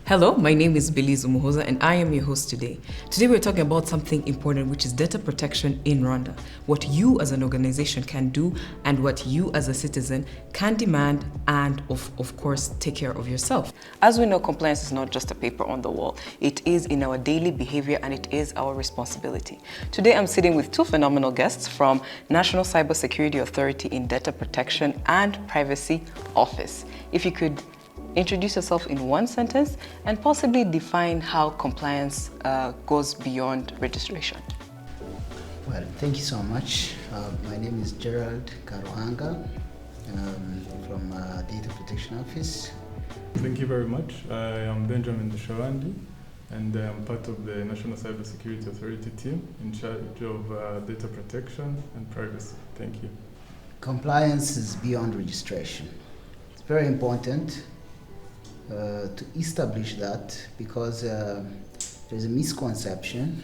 Hello, my name is Belize Umuhoza and I am your host today. Today we're talking about something important, which is data protection in Rwanda. What you as an organization can do and what you as a citizen can demand and of course take care of yourself. As we know, compliance is not just a paper on the wall. It is in our daily behavior and it is our responsibility. Today I'm sitting with two phenomenal guests from National Cybersecurity Authority in Data Protection and Privacy Office. If you could introduce yourself in one sentence and possibly define how compliance goes beyond registration. Well, thank you so much. My name is Gerald Karuhanga from Data Protection Office. Thank you very much. I am Benjamin Deshawandi and I am part of the National Cybersecurity Authority team in charge of data protection and privacy. Thank you. Compliance is beyond registration. It's very important to establish that because there's a misconception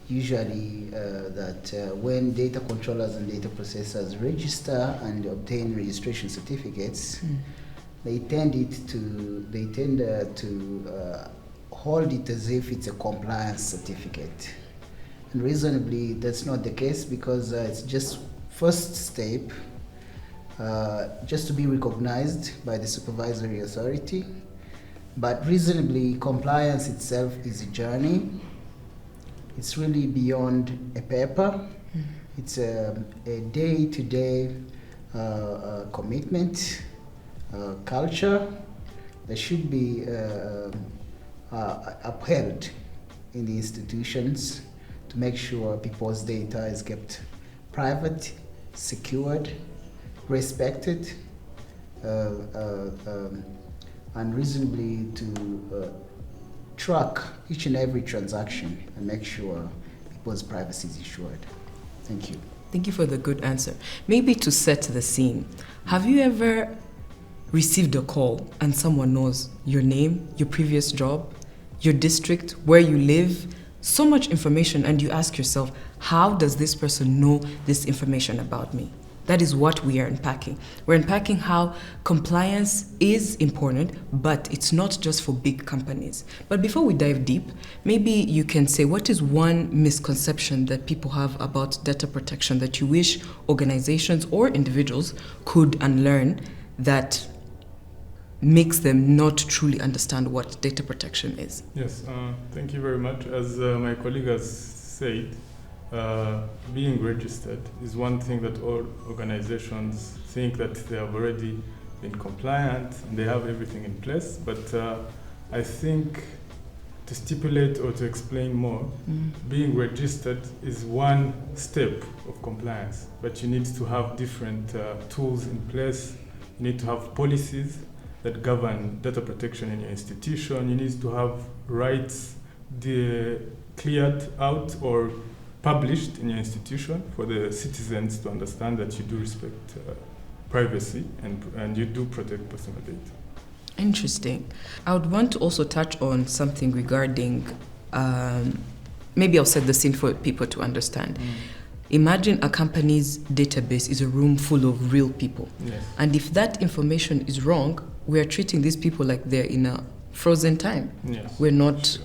usually that when data controllers and data processors register and obtain registration certificates, they tend to hold it as if it's a compliance certificate. And reasonably, that's not the case because it's just first step just to be recognized by the supervisory authority. But reasonably, compliance itself is a journey. It's really beyond a paper. It's a day-to-day commitment, culture that should be upheld in the institutions to make sure people's data is kept private, secured, respected, and reasonably to track each and every transaction and make sure people's privacy is assured. Thank you. Thank you for the good answer. Maybe to set the scene, have you ever received a call and someone knows your name, your previous job, your district, where you live, so much information, and you ask yourself, how does this person know this information about me? That is what we are unpacking. We're unpacking how compliance is important, but it's not just for big companies. But before we dive deep, maybe you can say, what is one misconception that people have about data protection that you wish organizations or individuals could unlearn that makes them not truly understand what data protection is? Yes, thank you very much. As my colleague has said, being registered is one thing that all organizations think that they have already been compliant and they have everything in place. But I think to stipulate or to explain more, being registered is one step of compliance, but you need to have different tools in place. You need to have policies that govern data protection in your institution. You need to have rights cleared out or published in your institution for the citizens to understand that you do respect privacy and you do protect personal data. Interesting. I would want to also touch on something regarding, maybe I'll set the scene for people to understand. Imagine a company's database is a room full of real people. Yes. And if that information is wrong, we are treating these people like they're in a frozen time. Yes. We're not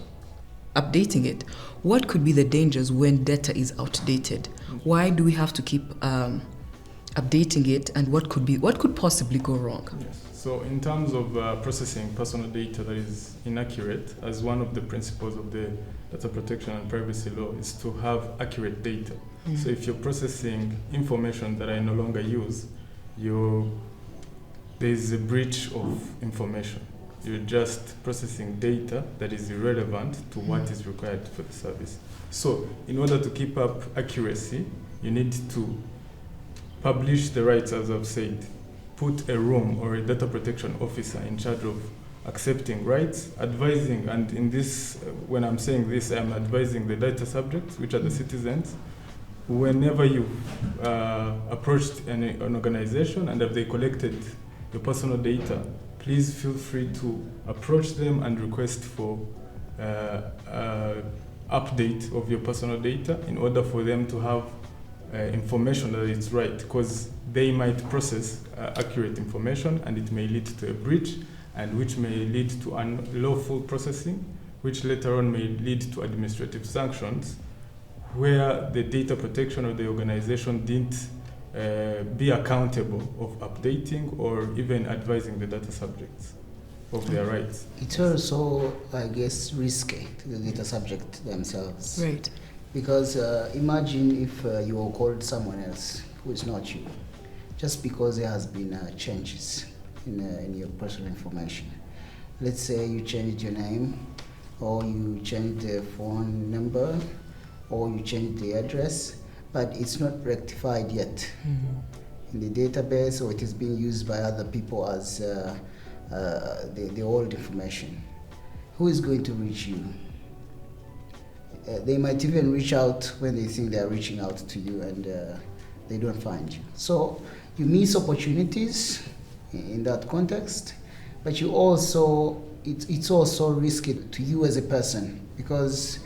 updating it. What could be the dangers when data is outdated? Why do we have to keep updating it, and what could possibly go wrong? Yes. So in terms of processing personal data that is inaccurate, as one of the principles of the data protection and privacy law is to have accurate data. So if you're processing information that I no longer use, there's a breach of information. You're just processing data that is irrelevant to what is required for the service. So in order to keep up accuracy, you need to publish the rights, as I've said, put a room or a data protection officer in charge of accepting rights, advising, and in this, when I'm saying this, I'm advising the data subjects, which are the citizens. Whenever you approached an organization and if they collected your personal data, please feel free to approach them and request for update of your personal data in order for them to have information that is right, because they might process accurate information and it may lead to a breach and which may lead to unlawful processing, which later on may lead to administrative sanctions, where the data protection of the organization didn't be accountable of updating or even advising the data subjects of their rights. It's also, I guess, risky to the data subject themselves. Right. Because imagine if you are called someone else who is not you, just because there has been changes in your personal information. Let's say you changed your name, or you changed the phone number, or you changed the address, but it's not rectified yet in the database, or it is being used by other people as the old information. Who is going to reach you? They might even reach out when they think they are reaching out to you, and they don't find you. So you miss opportunities in that context, but you also it's also risky to you as a person, because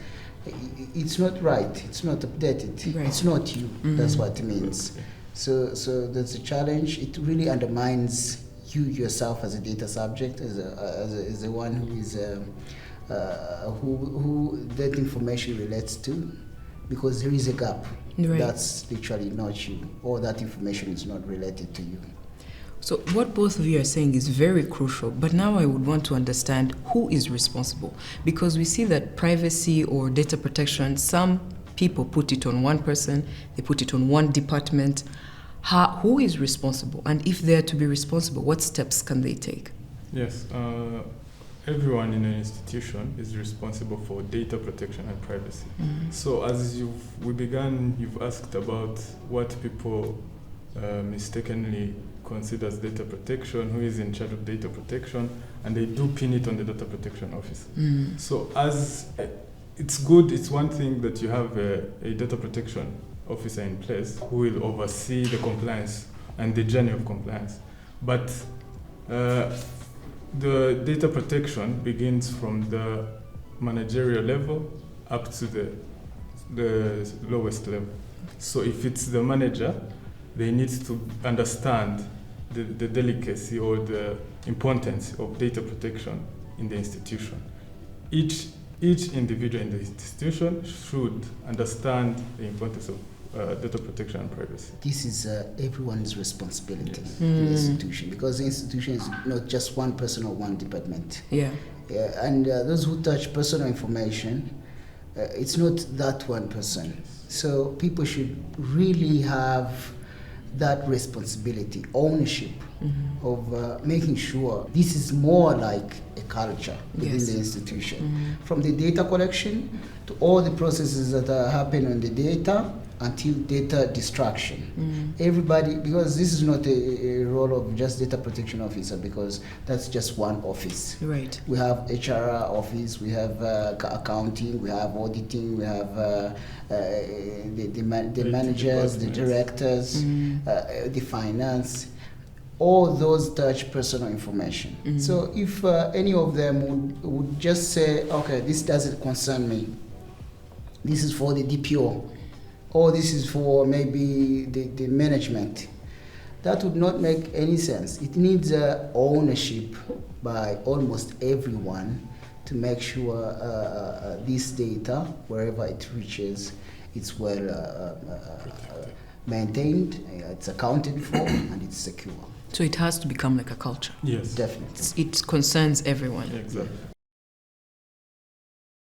it's not right, it's not updated, right. It's not you. That's what it means. So that's a challenge. It really undermines you yourself as a data subject, as a one who is who that information relates to, because there is a gap. Right. That's literally not you, or that information is not related to you. So what both of you are saying is very crucial, but now I would want to understand who is responsible, because we see that privacy or data protection, some people put it on one person, they put it on one department. Who is responsible? And if they are to be responsible, what steps can they take? Yes, everyone in an institution is responsible for data protection and privacy. So as you've asked about what people mistakenly considers data protection, who is in charge of data protection, and they do pin it on the data protection office. So as it's good, it's one thing that you have a data protection officer in place who will oversee the compliance and the journey of compliance. But the data protection begins from the managerial level up to the lowest level. So if it's the manager, they need to understand the delicacy or the importance of data protection in the institution. Each individual in the institution should understand the importance of data protection and privacy. This is everyone's responsibility Yes. in the institution, because the institution is not just one person or one department. Yeah. And those who touch personal information, it's not that one person. So people should really have that responsibility, ownership of making sure this is more like a culture within Yes. the institution. From the data collection to all the processes that happen on the data until data destruction. Everybody, because this is not a role of just data protection officer, because that's just one office. Right. We have HR office, we have accounting, we have auditing, we have the managers, the directors, the finance. All those touch personal information. So if any of them would just say, okay, this doesn't concern me, this is for the DPO, or this is for maybe the management, that would not make any sense. It needs ownership by almost everyone to make sure this data, wherever it reaches, it's well maintained, it's accounted for, and it's secure. So it has to become like a culture. Yes. Definitely. It concerns everyone. Exactly.